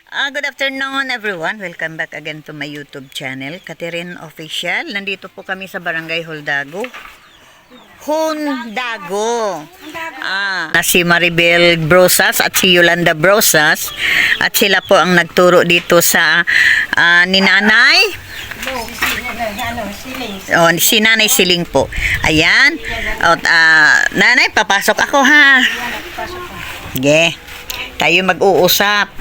Good afternoon everyone. Welcome back again to my YouTube channel, Catherine Official. Nandito po kami sa Barangay Hondago. Si Maribel Brosas at si Yolanda Brosas. At sila po ang nagturo dito sa ni Nanay. Si Nanay Siling po. Ayan. Nanay, papasok ako ha. Sige. Tayo mag-uusap.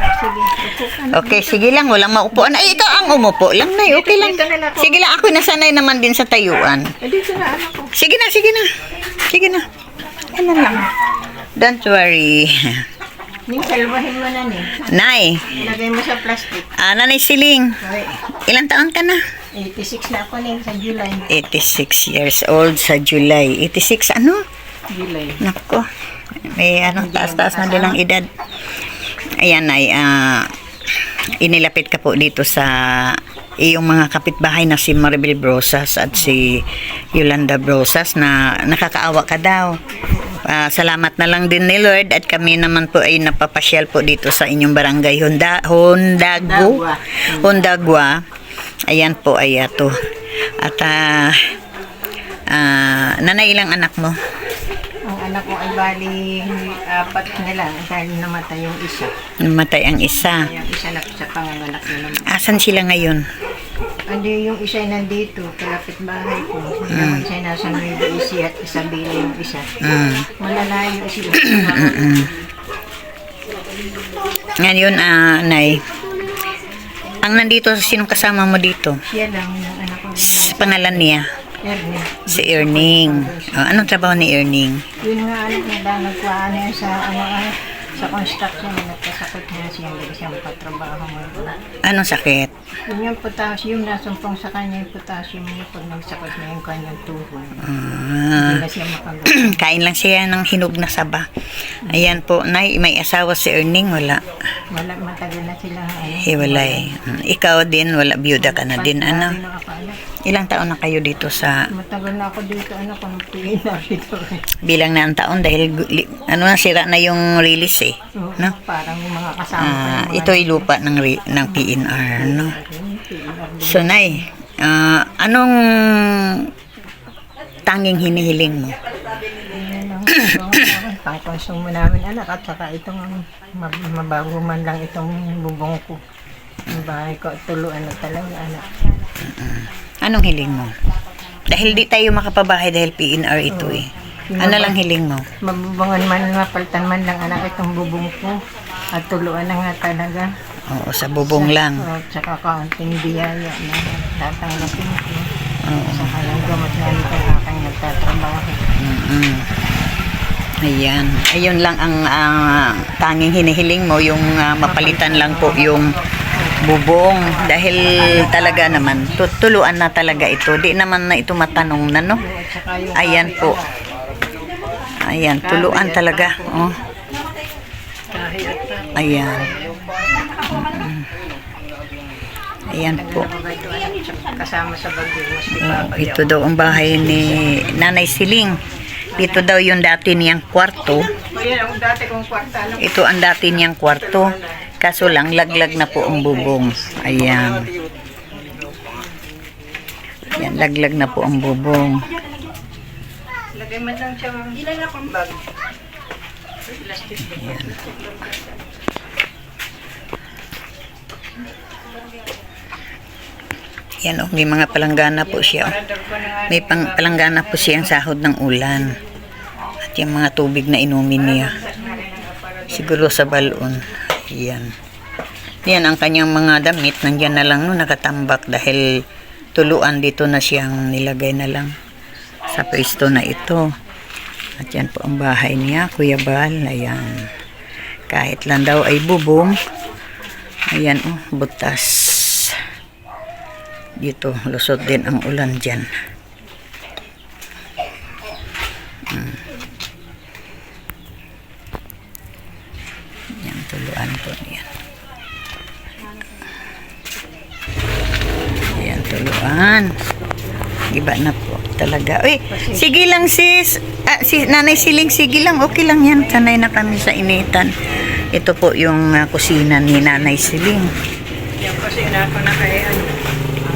Okay, sige lang. Walang maupuan. Ay, ito ang umupo lang, Nay. Okay lang. Sige lang. Ako nasanay naman din sa tayuan. Sige na, sige na. Sige na. Ano lang. Don't worry. Salbahin mo na ni. Nay. Lagay mo sa plastic. Nanay Siling. Ilang taon ka na? 86 na ako na sa July. 86 years old sa July. 86 ano? July. Nako. May taas-taas na din ang edad. Ayan ay inilapit ka po dito sa iyong mga kapitbahay na si Maribel Brosas at si Yolanda Brosas na nakakaawa ka daw. Salamat na lang din ni Lord at kami naman po ay napapasyal po dito sa inyong barangay Hondagwa. Ayan po ay ato. At nanay, ilang anak mo? Ang anak ko ay bali 4 na lang dahil namatay yung isa. Namatay ang isa. Yung isa na sa panganganak na naman. Asan sila ngayon? Andi yung isa ay nandito, kalapit bahay ko. Yung isa ay nasa Nueva Ecija at Isabela yung isa. Malalayo sila. Ngayon, Nay, ang nandito, sinong kasama mo dito? Siya lang yung anak ko. Pangalan niya? Ernie. Si Erning. Anong trabaho ni Erning? Yun nga anak niya dahil nagkuhaan niya sa construction, nagkasakot niya siyang patrabaho mo. Anong sakit? Yun yung potassium, nasumpong sa kanya yung potassium niya pag nagsakot niya yung kanyang tuhod. Hindi na siya makagawa. Kain lang siya ng hinog na saba. Ayan po, Nay, may asawa si Erning, wala. Wala, matagal na sila. Hiwalay. Ikaw din, wala, byuda ka na din, ano? Hindi na ako anak. Ilang taon na kayo dito sa... Matagal na ako dito, anak, kung pili na dito. Bilang na ang taon dahil sira na yung release eh. No? Parang yung mga kasama. Ito ay lupa ng PNR, no? So, Nay, anong tanging hinihiling mo? Pang-consume namin, anak, at saka itong mabago man lang itong bubong ko. Yung bahay ko, tuluan na talaga, anak. Anong hiling mo? Dahil di tayo makapabahay dahil PNR ito eh. Ano lang hiling mo? Mabubungan man, mapalitan man lang, anak, itong bubong ko. At tuluan na nga talaga. Oo, sa bubong lang. At saka kaunting biyaya na tatanggapin ko. Oo. Saka yung gamot nga nito aking nagtatrabaho. Ayan. Ayun lang ang tanging hinihiling mo, yung mapalitan lang po yung bubong. Dahil talaga naman, tuluan na talaga ito. Di naman na ito matanong na, no? Ayan po. Ayan, tuluan talaga. Oh. Ayan. Ayan po. Kasama sa bagyo. Ito daw ang bahay ni Nanay Siling. Ito daw yung dati niyang kwarto. Ang dati kong kwarta. Ito ang dati niyang kwarto. Kaso lang, laglag na po ang bubong. Ayan. Ayan, laglag na po ang bubong. Lagay man lang siya. Ilan akong bag? Ayan. Yan o, may mga palanggana po siya. May palanggana po siyang sahod ng ulan. At yung mga tubig na inumin niya. Siguro sa balon. Yan. Yan ang kanyang mga damit. Nandyan na lang no, nakatambak dahil tuluan dito na siyang nilagay na lang sa pwesto na ito. At yan po ang bahay niya, Kuya Bal. Ayan. Kahit lang daw ay bubong. Ayan o, butas. Dito, lusot din ang ulan dyan. Yan, tuluan po. Yan. Yan, tuluan. Iba na po talaga. Uy, sige lang sis. Si Nanay Siling, sige lang. Okay lang yan. Sanay na kami sa initan. Ito po yung kusina ni Nanay Siling. Yan kasi na ako na kay ang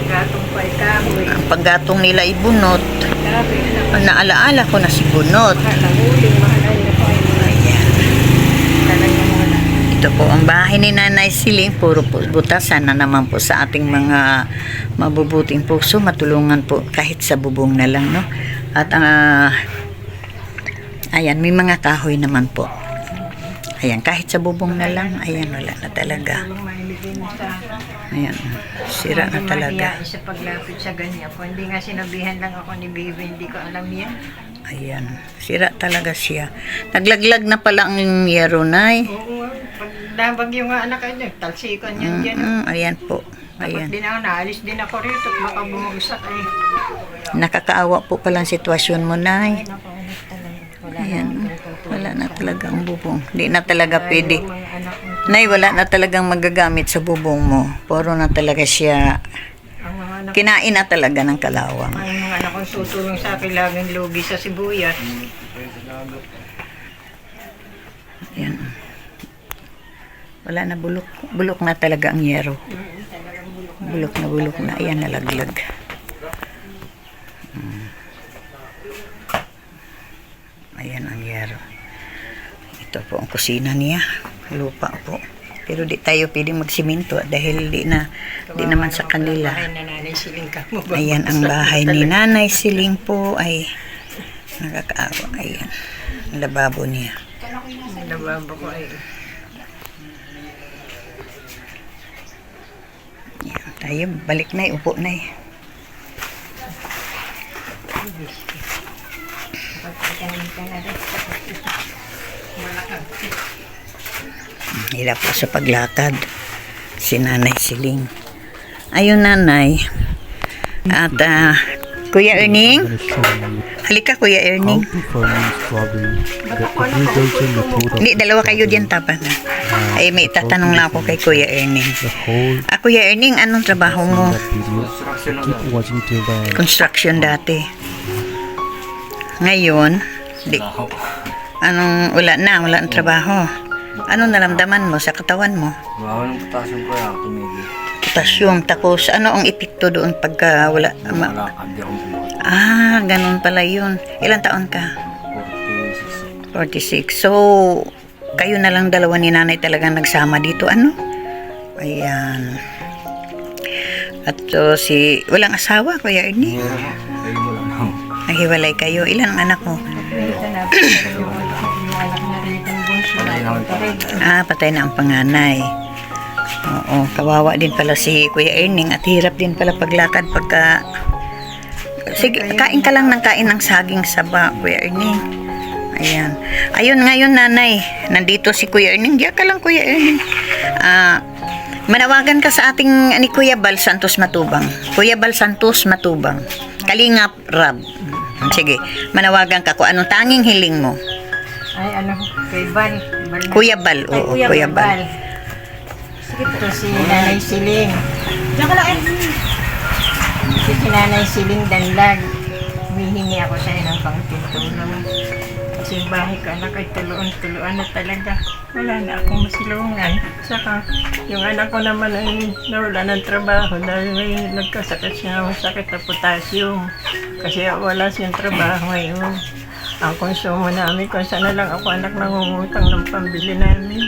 gatong pa ikahoy. Ang paggatong nila ay bunot. Sabi na Naalaala ko na si bunot. nahuli, mahalay na ko ay Ayan. talaga muna. Ito po ang bahay ni Nanay Siling. Puro po butasan na naman po sa ating mga mabubuting puso. Matulungan po kahit sa bubong na lang, no? At ayan, may mga kahoy naman po. Ayan, kahit sa bubong na lang, ayan, wala na talaga. Tulong maibigay mo sa Ayan, sira na talaga. mahihain sa paglapit sa ganyan. Kung hindi nga sinabihan lang ako ni Bibi, hindi ko alam yan. Ayan, sira talaga siya. Naglaglag na pala ang yero, Nay. Oo, pag nabag yung anak ko niya, talsikan yan dyan. Ayan po. Tapos Ayan. din ako, naalis din ako rito at baka bumagsak ay. Nakakaawa po palang sitwasyon mo, Nay. Naku, talaga. Wala Ayan, na akong tutulong. wala na talaga ang bubong. Hindi na talaga pwede. Yung mga anak ko, Nay, wala na talagang magagamit sa bubong mo. Puro na talaga siya. ang mga anak Kinain na talaga ng kalawang. ang mga anak kong tutulong sa akin laging lugi sa sibuyas. Ayan. Wala na, bulok. Bulok na talaga ang yero. Bulok na. Ayan, nalaglag. Ayan ang yero. Ito po ang kusina niya. Lupa po. Pero di tayo pwedeng magsiminto dahil di naman sa kanila. Bahay na Nanay Siling ka mo ba? Ayan ang bahay ni Nanay Siling po ay nakakaawa. Ayan. Ang lababo niya. Nababa ko ay. Ayan, tayo balik na, upo na. Pagkakain ka na rin. Malakang. Hirap pa sa paglakad si Nanay Siling. Ayun, Nanay. At Kuya Erning, halika Kuya Erning. Hindi, dalawa kayo diyan tapan na. Ay, may tatanong lang ako kay Kuya Erning. Kuya Erning, anong trabaho mo? Construction dati. Ngayon, wala na trabaho. Anong naramdaman mo sa katawan mo? Bawa ng potassium ko yan, tumigil. Potassium, tapos ano ang epekto doon pagka wala? Malakad di akong tulog. Ganun pala yun. Ilang taon ka? 46. So, kayo na lang dalawa ni Nanay talagang nagsama dito, ano? Ayan. At so, walang asawa, Kuya Ernie? Ayun mo lang ako. Nahiwalay kayo. Ilan ang anak mo? Ito na po yung anak na rin yung bunso. Patay na ang panganay. Oo, kawawa din pala si Kuya Erning at hirap din pala paglakad pagka... Sige, kain ka lang ng kain ng saging saba, Kuya Erning. Ayan. Ayun ngayon, Nanay. Nandito si Kuya Erning. Diyan ka lang, Kuya Erning. Manawagan ka sa ating ni Kuya Bal Santos Matubang. Kuya Bal Santos Matubang. Kalingap Rab. Sige, manawagan ka kung anong tanging hiling mo. Ay, ano, kay Bal. Kuya Bal, oo, Kuya Bal. Sige po. Ito si Nanay Siling. Diyan ka lang. Ito si Nanay Siling Danlag. Humihingi ako sa inang pangtutulong. Kasi yung bahay ko, anak ay tuluan na talaga. Wala na akong masilungan. Saka, yung anak ko naman ay nawala ng trabaho dahil may nagkasakit siya ng sakit na potassium. Kasi wala siyang trabaho ngayon. Ang konsumo namin, kung saan na lang ako anak nangungutang ng pambili namin.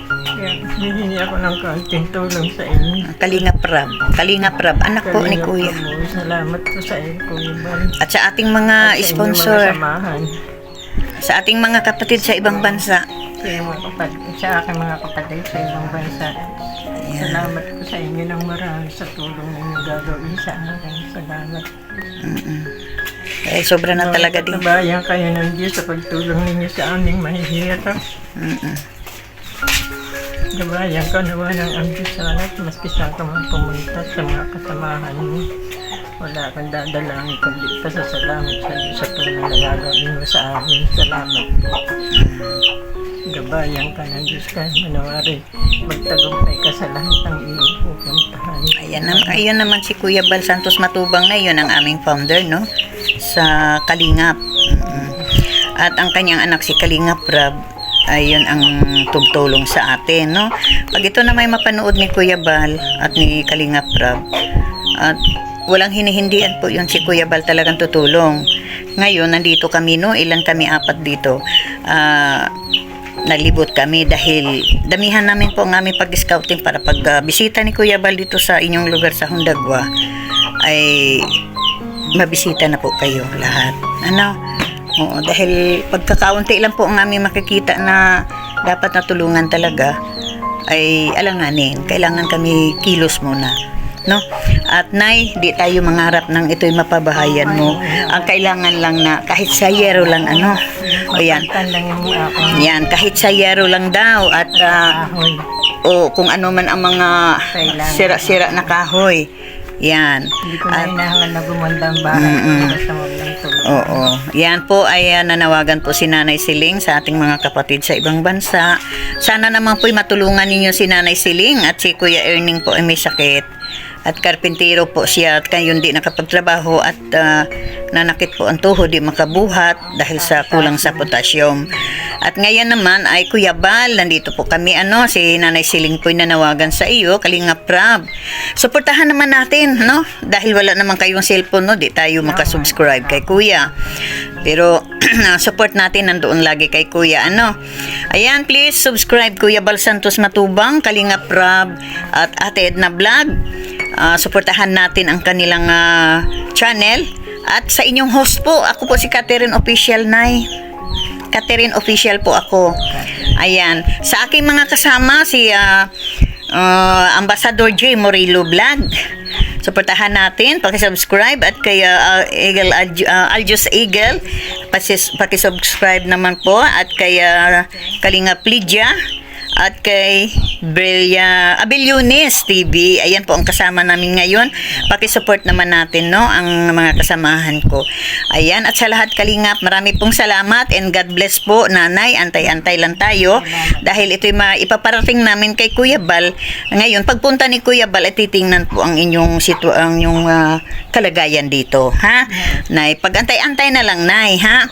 Kaya hihingi ako ng kaunting tulong sa inyo. Kalingap Rab, anak po ni Kuya. Salamat po sa inyo, Kuya Bal. At sa ating mga At sa inyong sponsor, mga samahan. sa ating mga kapatid sa ibang bansa. Sa aking mga kapatid sa ibang bansa. Salamat po sa inyo ng marami sa tulong ninyo gagawin sa akin. Salamat. Sobra na talaga din. Nabayan kayo ng Diyos sa pagtulong ninyo sa aming mahihirap. Nabayan ka naman ng ang Diyos sa anak, maski saan ka man pumunta sa mga kasamahan mo. Wala kang dadalangin kundi pasasalamat sa Diyos sa tulong na gagawin mo sa amin. Salamat po. Gabayan ka ng Diyos ka, manawari. Magtagumpay ka sa lahat ng iyong pupuntahan. Ayan naman si Kuya Bal Santos Matubang ngayon, ang aming founder, no? Sa Kalingap. At ang kanyang anak si Kalingap Rab ayun ang tumutulong sa atin, no? Pag ito na may mapanood ni Kuya Bal at ni Kalinga Prab, at walang hinihindihan po yun, si Kuya Bal talagang tutulong. Ngayon, nandito kami, no? Ilan kami, 4 dito. Nalibot kami dahil damihan namin po ang aming pag-scouting para pag bisita ni Kuya Bal dito sa inyong lugar sa Hundagwa ay mabisita na po kayo lahat. Ano? Oo, dahil pagkakaunti lang po ang aming makikita na dapat natulungan talaga ay alanganin. Kailangan kami kilos muna. No? At Nay, di tayo mangarap ng ito'y mapabahayan mo. Ang kailangan lang na kahit sa yero lang ano. O yan. Tandang yung Yan, kahit sa yero lang daw at kahoy. o kung ano man ang mga Kailangan. sira-sira na kahoy. Yan. Hindi ko na hinahangan na gumanda ang bahay. Basta huwag lang tulog. Oo. Yan po ay nanawagan po si Nanay Siling sa ating mga kapatid sa ibang bansa. Sana naman po'y matulungan ninyo si Nanay Siling at si Kuya Erning po ay may sakit. At karpintero po siya at kayo hindi nakapagtrabaho at nanakit po ang tuhod, di makabuhat dahil sa kulang sa potassium. At ngayon naman ay Kuya Bal, nandito po kami si Nanay Siling po'y nanawagan sa iyo, Kalinga Prab. Suportahan naman natin, no? Dahil wala naman kayong cellphone, no? Di tayo makasubscribe kay Kuya. Pero support natin nandoon lagi kay Kuya, Ayan, please subscribe Kuya Bal Santos Matubang, Kalinga Prab at Ate Edna Vlog. Suportahan natin ang kanilang channel. At sa inyong host po, ako po si Catherine Official, Nay. Catherine Official po ako. Ayan. Sa aking mga kasama, si Ambassador J. Morillo Vlog. Suportahan natin, pakisubscribe at kay Eagle, Aljus Eagle, pakisubscribe naman po at kay Kalinga Plidya at kay Abiliones TV. Ayan po ang kasama namin ngayon. Pakisupport naman natin, no, ang mga kasamahan ko. Ayan, at sa lahat Kalingap, marami pong salamat and God bless po, Nanay. Antay-antay lang tayo dahil ito'y ipaparating namin kay Kuya Bal. Ngayon, pagpunta ni Kuya Bal, titingnan po ang inyong kalagayan dito, ha? Nay, pag-antay-antay na lang, Nay, ha?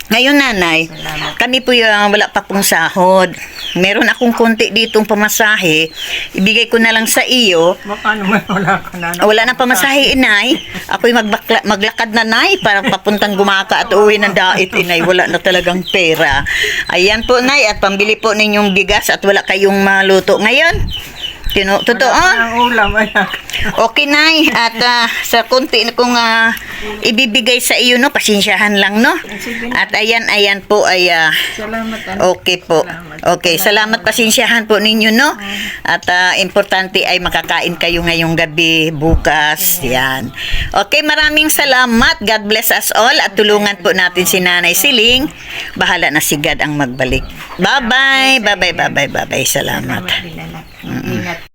Ngayon, Nanay, kami po wala pa pong sahod. Meron akong konti ditong pamasahe. Ibigay ko na lang sa iyo. Baka naman wala ka na. Wala na pamasahe, Inay. Ako'y maglakad na, Nay, para papuntang Gumaka at uwi ng Dait, Inay. Wala na talagang pera. Ayan po, Nay, at pambili po ninyong bigas at wala kayong maluto ngayon. Totoo? Ang ulam, ayan. Okay, Nay. At sa konti na kung ibibigay sa iyo, no, pasensyahan lang, no? At ayan po ay Salamat. okay po. Okay, salamat, pasensyahan po ninyo, no? At importante ay makakain kayo ngayong gabi, bukas. Yan. Okay, maraming salamat. God bless us all at tulungan po natin si Nanay Siling. Bahala na si God ang magbalik. Bye-bye. Bye-bye. Bye-bye. Bye-bye. Salamat. Salamat din, anak. Ingat